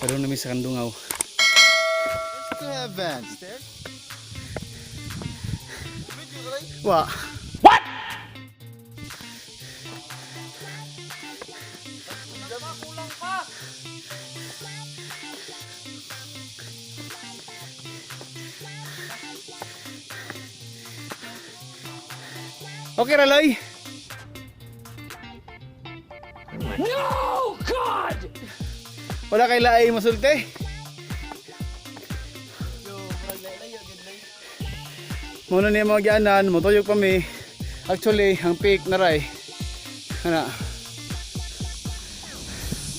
Karoon namin sa Kandungaw. Wa. What? Kulang pa. Okay, Raloy. No, God! Wala kay laay masulti. Muna niya mga gianan, motuyog pa mi. Actually, ang peak na ray. Ana.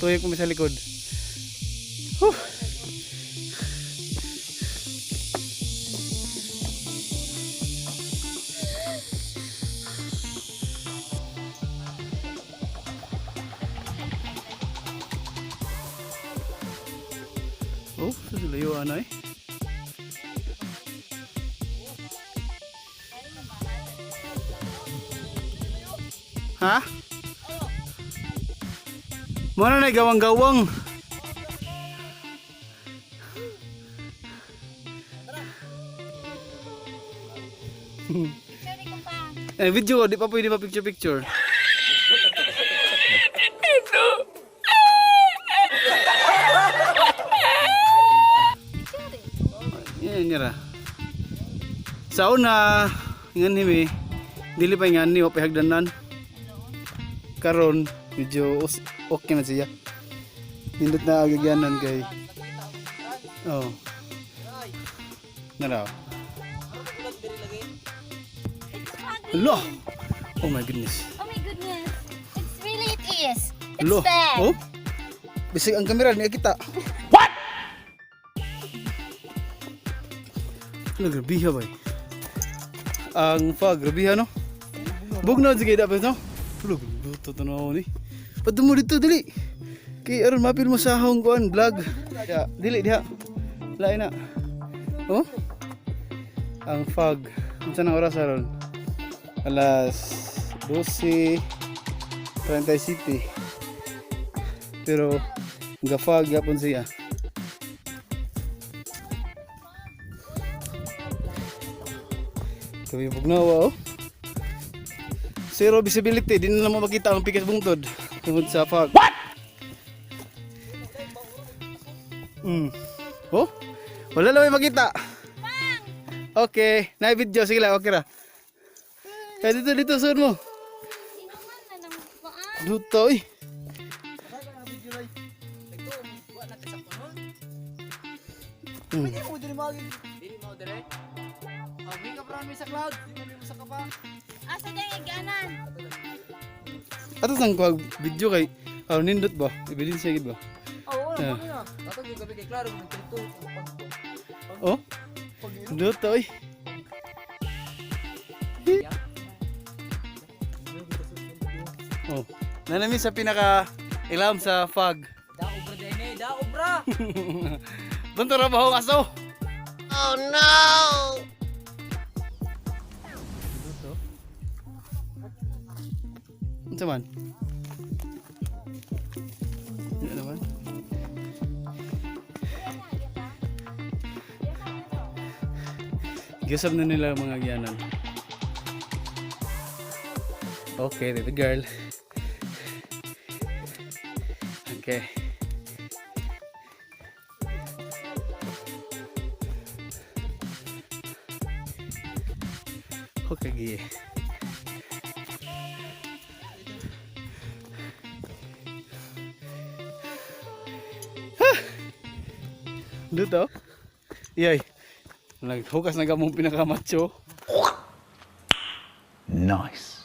Tuyog pa mi sa likod. Huh. Oh, sa layo ano eh. Ha? Mana na gawang-gawang. Picture ko pa. Video, di pa pwede pa picture. Yan nira. Sa una, ingan himi, dili pa ingan ni wapay hagdanan. Karon medyo okay na siya. Nindot na agagyanan kay. Oh. Nara. Hello. Oh my goodness. Oh my goodness. It's really it is. It's Hello. bad. Oh. Bisig ang kamera niya kita. Ano, grabiha ba? Ang fog, grabiha no? Bugnaw sige dapat no? Hello, buto to na ako ni. Pati mo dito, dili. Kay aron mapil mo sa akong kuan vlog. Ya, dili diha. Lain na. Oh? Ang fog. Unsa nang oras aron? Alas 12:37. Pero ga-fog yapon siya. Kami bugnawa oh. Zero visibility, di na lang makita ang pikas bungtod tungod sa fog. What? Oh? Wala lang may makita. Okay, na-video sige lang, okay ra. Kaya dito suod mo. Inuman na lang paan. Duto eh. Dili mo dire. Abi ka pra mi sa cloud. Dili mo sa kapa. Asa dang iganan? Ato sang kuwag video kay nindot ba? Ebidensya gid ba? Oo, Ah. ano na. Ato gyud gabi kay klaro mo trito. Oh? Duto eh. Oh. Nanami sa pinaka ilam sa fog. Da obra dene, da obra. Bunto ra ba ho aso? Oh no! Duto. Unsa man? Ano naman? Gisab na nila ang mga gianan. Okay, the girl. Okay. Okay, gie. Dito? Iyay. Naghukas na gamong pinakamacho. Nice.